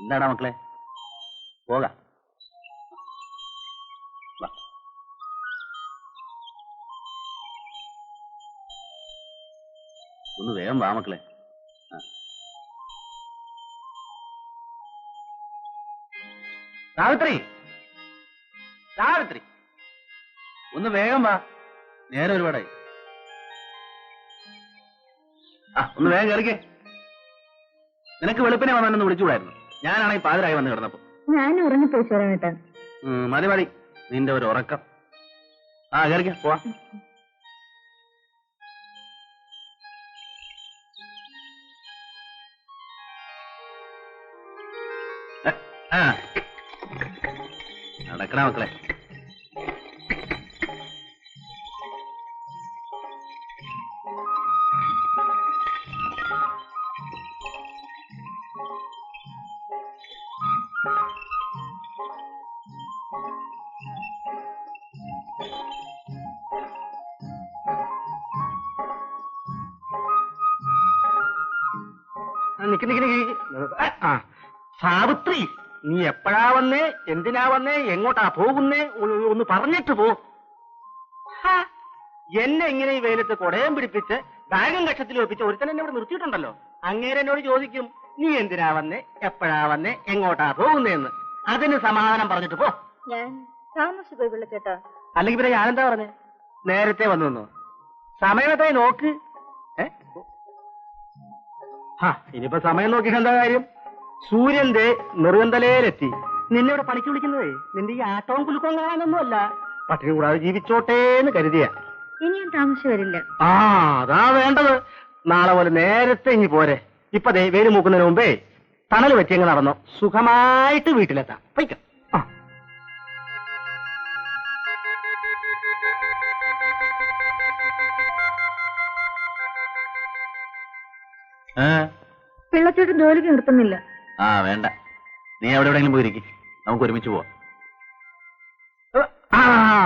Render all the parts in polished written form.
എന്താടാ മക്കളെ, പോകാം. ഒന്ന് വേഗം വാ മക്കളെ. സാവിത്രി, സാവിത്രി, ഒന്ന് വേഗം വാ, നേരെ ഒരുപാടായി. ഒന്ന് വേഗം കളിക്കേ. നിനക്ക് വെളുപ്പിനെ വന്നൊന്ന് വിളിച്ചുകൂടായിരുന്നു? ഞാനാണെങ്കിൽ പാതിരായി വന്ന് കിടന്നപ്പോ. ഞാൻ ഉറങ്ങിപ്പോയി ചേട്ടാ. മതി മതി, നിന്റെ ഒരു ഉറക്കം. കളിക്കാം, പോവാ. നടക്കണ മക്കളെ. സാവിത്രി, നീ എപ്പോഴാ വന്നേ, എന്തിനാ വന്നേ, എങ്ങോട്ടാ പോകുന്നേ, ഒന്ന് പറഞ്ഞിട്ട് പോ. എന്നെ ഇങ്ങനെ ഈ വെയിലത്ത് കൊടയം പിടിപ്പിച്ച് ബാഗും കക്ഷത്തിൽ വെപ്പിച്ച് ഒരുത്തൻ എന്നെ ഇവിടെ നിർത്തിയിട്ടുണ്ടല്ലോ. അങ്ങേരെ എന്നോട് ചോദിക്കും, നീ എന്തിനാ വന്നേ, എപ്പോഴാ വന്നേ, എങ്ങോട്ടാ പോകുന്നേന്ന്. അതിന് സമാധാനം പറഞ്ഞിട്ട് പോ. ഞാൻ താമസിച്ചു പോയി ചേട്ടാ. അല്ലെങ്കിൽ പിന്നെ ഞാനെന്താ പറഞ്ഞേ, നേരത്തെ വന്നു. സമയത്തെ നോക്ക്. ഇനിയിപ്പോ സമയം നോക്കിയിട്ട് എന്താ കാര്യം? സൂര്യന്റെ നെറുകന്തലയിലെത്തി. നിന്നെ ഇവിടെ പണിക്ക് വിളിക്കുന്നതേ നിന്റെ ഈ ആട്ടവും കുലുക്കവും കാണാനൊന്നുമല്ല, പട്ടിണി കൂടാതെ ജീവിച്ചോട്ടേന്ന് കരുതിയ. ഇനി ഞാൻ താമസിച്ചു വരില്ല. അതാ വേണ്ടത്. നാളെ പോലെ നേരത്തെ ഇനി പോരെ. ഇപ്പൊ വെയിൽ മൂക്കുന്നതിന് മുമ്പേ തണൽ വെച്ചെങ്ങ് നടന്നോ, സുഖമായിട്ട് വീട്ടിലെത്താം. പൈക്ക. പിള്ളച്ചേട്ടൻ ജോലിക്ക് നിർത്തുന്നില്ല. വേണ്ട, നീ എവിടെ എവിടെയെങ്കിലും പോയിരിക്കും, നമുക്ക് ഒരുമിച്ച് പോവാം.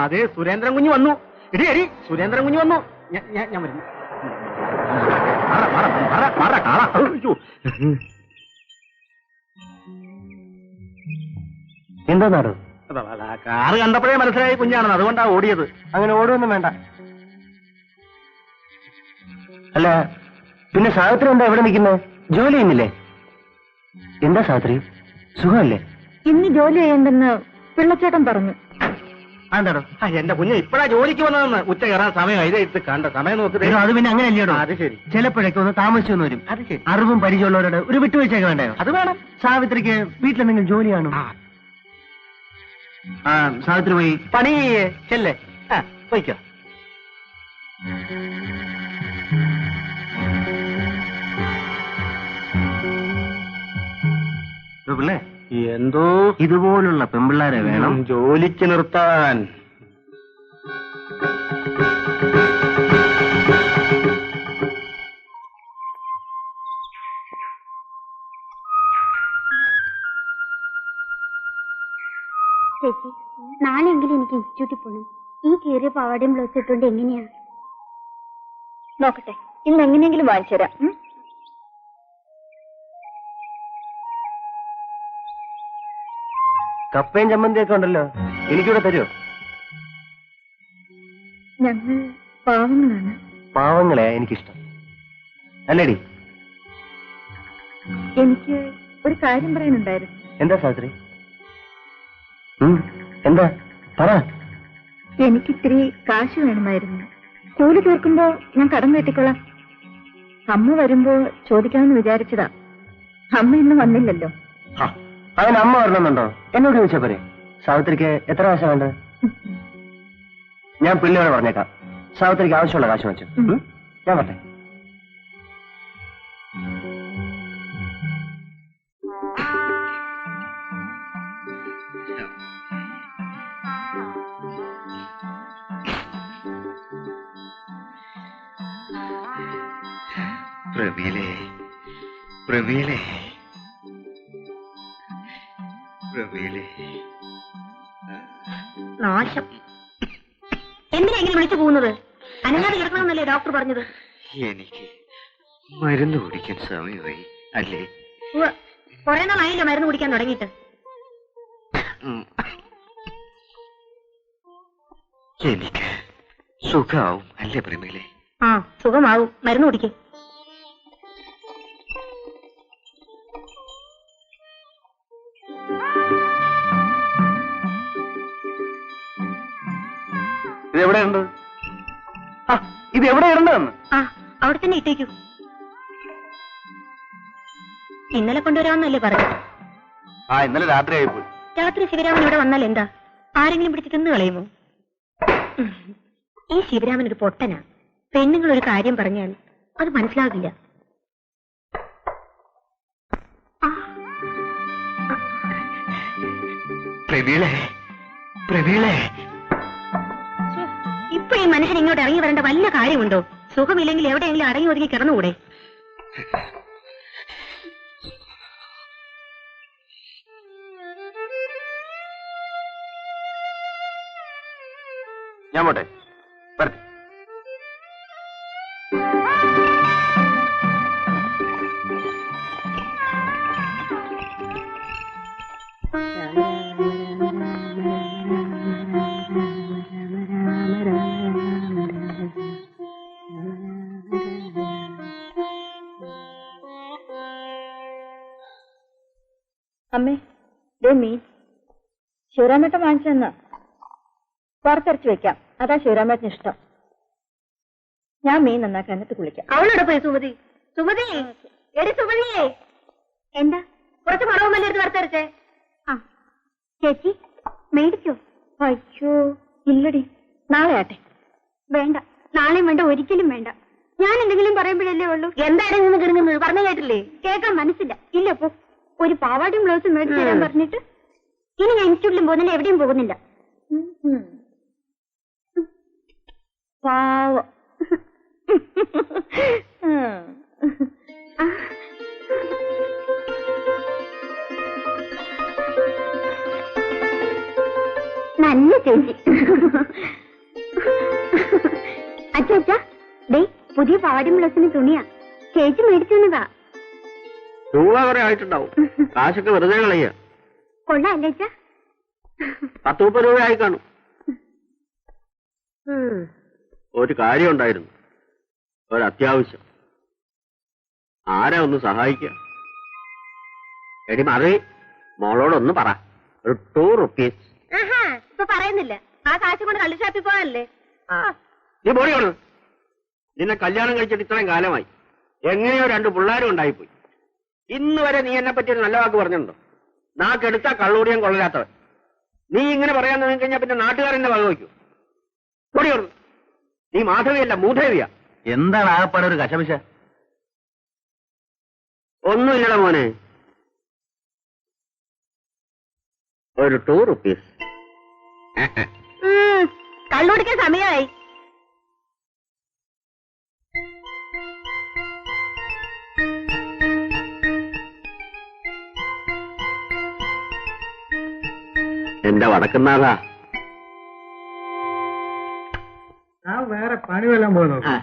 അതെ, സുരേന്ദ്രൻ കുഞ്ഞ് വന്നു. എടി സുരേന്ദ്രൻ കുഞ്ഞ് വന്നു. ഞാൻ വരുന്നു. എന്താ നാട്? കാറ് കണ്ടപ്പോഴേ മനസ്സിലായി കുഞ്ഞാണെന്ന്, അതുകൊണ്ടാ ഓടിയത്. അങ്ങനെ ഓടുവൊന്നും വേണ്ട. അല്ല, പിന്നെ സാവിത്രി എന്താ എവിടെ നിൽക്കുന്നത്? ജോലി ചെയ്യുന്നില്ലേ? എന്താ സാവിത്രി, സുഖമല്ലേ? ഇന്ന് ജോലി ചെയ്യണ്ടെന്ന് പിള്ളച്ചേട്ടൻ പറഞ്ഞു. എന്താണോ? എന്റെ കുഞ്ഞ് ഇപ്പഴാ ജോലിക്ക് വന്നതെന്ന്. ഉച്ച കയറാൻ സമയം ഇത് കണ്ട സമയം നോക്ക്. അത് പിന്നെ അങ്ങനെ അല്ലയോ? അത് ശരി. ചിലപ്പോഴൊക്കെ ഒന്ന് താമസിച്ചു വരും. അത് ശരി. അറിവും പരിചയമുള്ളവരോട് ഒരു വിട്ടുവീഴ്ചയൊക്കെ വേണ്ടേ? അത് വേണം. സാവിത്രിക്ക് വീട്ടിലെന്തെങ്കിലും ജോലി കാണും. സാവിത്രി പോയി പണി ചെല്ലേ. പോയിക്കോ. പിള്ളേ, എന്തോ ഇതുപോലുള്ള പെമ്പിള്ളാരെ വേണം ജോലിക്ക് നിർത്താൻ. ചേച്ചി, നാളെയെങ്കിലും എനിക്ക് ഇൻസ്റ്റിറ്റ്യൂട്ടിൽ പോകണം. ഈ കീറിയ പാവാടയും ബ്ലൗസ് ഇട്ടുകൊണ്ട് എങ്ങനെയാ? നോക്കട്ടെ, ഇന്ന് എങ്ങനെയെങ്കിലും വാങ്ങിച്ചു തരാം. കപ്പയും ചമ്മന്തിയൊക്കെ ഉണ്ടല്ലോ, എനിക്കിവിടെ തരുമോ? ഞങ്ങൾ പാവങ്ങളാണ്. പാവങ്ങളെ എനിക്കിഷ്ടം, അല്ലേടി? എനിക്ക് ഒരു കാര്യം പറയാനുണ്ടായിരുന്നു. എന്താ സാവിത്രി? എന്താ പറ. എനിക്കിത്തിരി കാശ് വേണമായിരുന്നു. കൂലി തീർക്കുമ്പോ ഞാൻ കടം വീട്ടിക്കൊള്ളാം. അമ്മ വരുമ്പോ ചോദിക്കാമെന്ന് വിചാരിച്ചതാ. അമ്മ ഇന്ന് വന്നില്ലല്ലോ. അതിന് അമ്മ വരണമെന്നുണ്ടോ? എന്നോട് ചോദിച്ചാ പോരെ. സാവിത്രിക്ക് എത്ര കാശാ വേണ്ടത്? ഞാൻ പിള്ളേരോട് പറഞ്ഞേക്കാം. സാവിത്രിക്ക് ആവശ്യമുള്ള കാശ് വെച്ചു. ഞാൻ പറട്ടെ. പ്രമീലേ, പ്രമീലേ, പ്രമീലേ. നാശം. എന്തിനാ ഇങ്ങനെ വിളിച്ചു പോകുന്നത്? അനങ്ങാതെ കിടക്കണമെന്നല്ലേ ഡോക്ടർ പറഞ്ഞത്? എനിക്ക് മരുന്ന് കുടിക്കാൻ സമയമായി അല്ലേ? കുറെ നാളായില്ലോ മരുന്ന് കുടിക്കാൻ തുടങ്ങിയിട്ട്. എനിക്ക് സുഖാവും അല്ലേ പ്രേമികളെ? ആ സുഖമാവും, മരുന്ന് കുടിക്കേ. ഇതെവിടെയുണ്ട്? ഇത് എവിടെയുണ്ടെന്ന്? ആ അവിടെ തന്നെ ഇട്ടേക്കൂ. ഇന്നലെ കൊണ്ടുവരാമെന്നല്ലേ പറഞ്ഞു? ആ ഇന്നലെ രാത്രി ആയിപ്പോയി. രാത്രി ശിവരാമൻ ഇവിടെ വന്നാൽ എന്താ, ആരെങ്കിലും പിടിച്ച് തിന്നു കളയുമോ? ഈ ശിവരാമൻ ഒരു പൊട്ടനാ. പെണ്ണുങ്ങൾ ഒരു കാര്യം പറഞ്ഞാൽ അത് മനസ്സിലാകില്ല. ഇപ്പൊ ഈ മനുഷ്യൻ ഇങ്ങോട്ട് ഇറങ്ങി വരേണ്ട വല്ല കാര്യമുണ്ടോ? സുഖമില്ലെങ്കിൽ എവിടെയെങ്കിലും അടങ്ങി ഒതുങ്ങി കിടന്നുകൂടെ? ഞാൻ പോട്ടെ, വരട്ടെ. അമ്മേ, മീൻ ശിവരാമേട്ടൻ വാങ്ങിച്ചെന്നാ. വറുത്തരച്ച് വെക്കാം, അതാ ശിവരാമേട്ടന് ഇഷ്ടം. ഞാൻ മീൻ നന്നാക്കാൻ എന്നിട്ട് കുളിക്കാം. അവളോട് പോയി സുമതി. സുമതി, എടി സുമതിയേ. എന്താ? കുറച്ച് മണവുമല്ലേ എടുത്ത് വറുത്തരച്ചേ? ആ ചേച്ചി മേടിച്ചോ? അയ്യോ ഇല്ലടി, നാളെ ആട്ടെ. വേണ്ട, നാളെയും വേണ്ട, ഒരിക്കലും വേണ്ട. ഞാൻ എന്തെങ്കിലും പറയുമ്പോഴല്ലേ ഉള്ളൂ. എന്തായാലും നിന്ന് കിടങ്ങുന്നത് പറഞ്ഞു കേട്ടില്ലേ? കേൾക്കാൻ മനസ്സില്ല. ഇല്ല പോ. ഒരു പാവാടിയും ബ്ലൗസും മേടിച്ചു തരാൻ പറഞ്ഞിട്ട് ഇനി ഞാൻ ഇൻസ്റ്റിറ്റ്യൂട്ടിലും പോകുന്നില്ല, എവിടെയും പോകുന്നില്ല. പാവം. നല്ല ചേച്ചി. അച്ഛാ ഡേ, പുതിയ പാവാടിയും ബ്ലൗസിന് തുണിയാ ചേച്ചി മേടിച്ചു തന്നതാ. രൂപ കുറെ ആയിട്ടുണ്ടാവും, കാശൊക്കെ വെറുതെ കളയ. കൊള്ളാല്ലേ അച്ഛാ? 10-30 രൂപ ആയി കാണും. ഒരു കാര്യം ഉണ്ടായിരുന്നു, ഒരു അത്യാവശ്യം. ആരാ ഒന്ന് സഹായിക്കുക? എടി മറി, മോളോടൊന്ന് പറ. ഒരു 2 rupees. ഇപ്പൊ പറയുന്നില്ല, ആ കാശ് കൊണ്ട് കള്ളി ഷാപ്പിൽ പോകാനല്ലേ? നീ പോടിയാണ്. നിന്നെ കല്യാണം കഴിച്ചിട്ട് ഇത്രയും കാലമായി, എങ്ങനെയോ 2 പിള്ളേരും ഉണ്ടായിപ്പോയി. ഇന്ന് വരെ നീ എന്നെ പറ്റി ഒരു നല്ല വാക്ക് പറഞ്ഞിട്ടുണ്ടോ? നാക്കെടുത്താ കള്ളൂടിയം കൊള്ളരാത്തവൻ. നീ ഇങ്ങനെ പറയാൻ തുടങ്ങി കഴിഞ്ഞാൽ പിന്നെ നാട്ടുകാരെന്നെ വക വയ്ക്കൂ. പൊടിയോർന്നു. നീ മാധവിയല്ല, മൂധവിയാ. എന്താണ് ആകപ്പാടെ ഒരു കശപിശ? ഒന്നുമില്ലടാ മോനെ, ഒരു 2 rupees. കള്ളുടിക്കാൻ സമയമായി. എന്റെ വടക്കുന്നാഥാ, വേറെ പണി വല്ലതും പോയി നോക്കാം.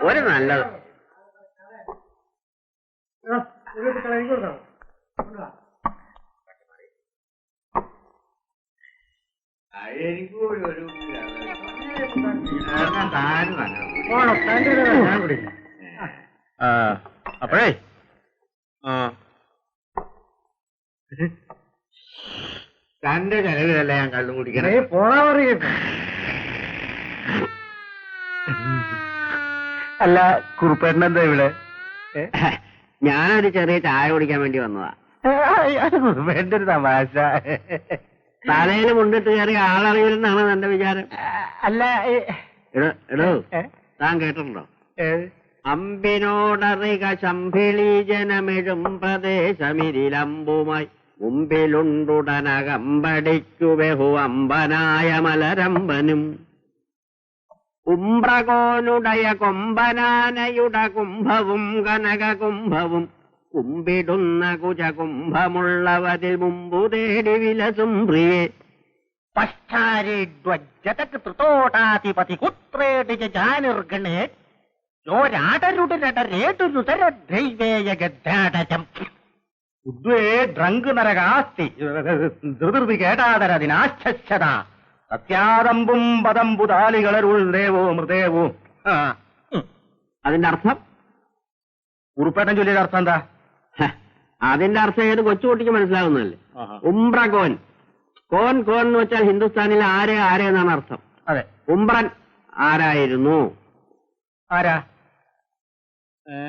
ഒരു നല്ലത്. അപ്പോഴേ തന്റെ ചെലവിലല്ല ഞാൻ കള്ളും കുടിക്കണേ. പോണാ പറയട്ടെ. അല്ല, കുറുപ്പേട്ടനെന്താ ഇവിടെ? ഞാനൊരു ചെറിയ ചായ കുടിക്കാൻ വേണ്ടി വന്നതാ. കുറുപ്പേട്ടന്റെ ഒരു തമാശ. തലയിൽ മുണ്ടിട്ട് കയറി ആളറിയില്ലെന്നാണ് എന്റെ വിചാരം. അല്ല എടോ താൻ കേട്ടിട്ടുണ്ടോ? അമ്പിനോടറിക ശംഭിളി ജനമെഴും പ്രദേശമിരിലമ്പുമായി മുമ്പിലുണ്ടുടനകമ്പടിക്കു ബഹു അമ്പനായ മലരമ്പനും ഉംബ്രകോനുടയ കൊമ്പനാനയുട കുംഭവും കനക കുംഭവും കുമ്പിടുന്ന കുജകുംഭമുള്ളവതിൽ മുമ്പു തേടി വിലസും പ്രിയേ പശ്ചാരി ധ്വജതകൃതോടാധിപതി കുത്രേടി ജാനിർഗണേ ഡ്രങ്ക് നരകാസ്തി ധൃതി കേട്ടാതരതിനാശ്ചത സത്യാദമ്പും പദംബുതാലികളരുൾ ദേവോ മൃദേവോ. അതിന്റെ അർത്ഥം? ഉറുപ്പേട്ടൻ ചൊല്ലിയുടെ അർത്ഥം എന്താ? അതിന്റെ അർത്ഥം ഏത് കൊച്ചുകുട്ടിക്ക് മനസ്സിലാവുന്നതല്ലേ? ഉംബ്രകോൻ. കോൻ കോൻ എന്ന് വെച്ചാൽ ഹിന്ദുസ്ഥാനിൽ ആരെ ആരെ എന്നാണ് അർത്ഥം. അതെ. ഉംബ്രൻ ആരായിരുന്നു? ആരാ?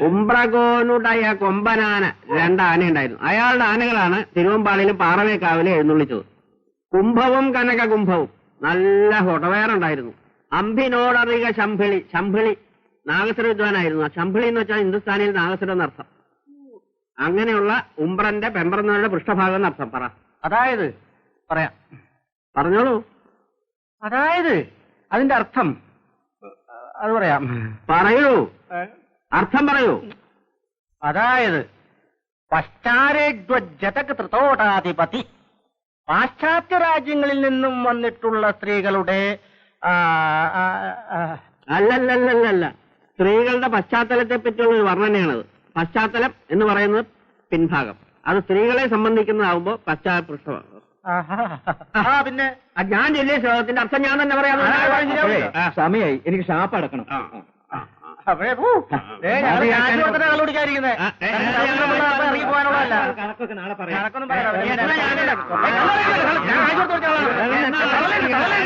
ഉംബ്രകോനുടയ കൊമ്പനാന 2 ആന ഉണ്ടായിരുന്നു. അയാളുടെ ആനകളാണ് തിരുവമ്പാളിയിലും പാറവേക്കാവിലും എഴുന്നള്ളിച്ചത്. കുംഭവും കനക കുംഭവും നല്ല ഹൊടവേറുണ്ടായിരുന്നു. അംഭിനോടറിക ശംഭിളി. ശംഭിളി നാഗസ്വര വിദ്വാനായിരുന്നു. ശംഭിളി എന്ന് വെച്ചാൽ ഹിന്ദുസ്ഥാനിയിൽ നാഗസ്വരം എന്നർത്ഥം. അങ്ങനെയുള്ള ഉംബ്രന്റെ പെമ്പറന്നവരുടെ പൃഷ്ഠഭാഗം എന്നർത്ഥം. പറ. അതായത് പറയാം, പറഞ്ഞോളൂ. അതായത് അതിന്റെ അർത്ഥം അത് പറയാം. പറയൂ, അർത്ഥം പറയൂ. അതായത് പശ്ചാരേഗ്വജതക് ത്രിതോടാധിപതി, പാശ്ചാത്യ രാജ്യങ്ങളിൽ നിന്നും വന്നിട്ടുള്ള സ്ത്രീകളുടെ അല്ലല്ലല്ലല്ല, സ്ത്രീകളുടെ പശ്ചാത്തലത്തെ പറ്റിയുള്ള ഒരു വർണ്ണനയാണത്. പശ്ചാത്തലം എന്ന് പറയുന്നത് പിൻഭാഗം. അത് സ്ത്രീകളെ സംബന്ധിക്കുന്നതാവുമ്പോ പശ്ചാത്തലം. പിന്നെ ഞാൻ ചൊല്ലിയ ശ്ലോകത്തിന്റെ അർത്ഥം ഞാൻ തന്നെ പറയാം. സമയായി, എനിക്ക് ഷാപ്പ് അടക്കണം. ഇറങ്ങി പോകാനുള്ളതല്ല. കണക്കൊക്കെ നാളെ കണക്കൊന്നും പറയാം.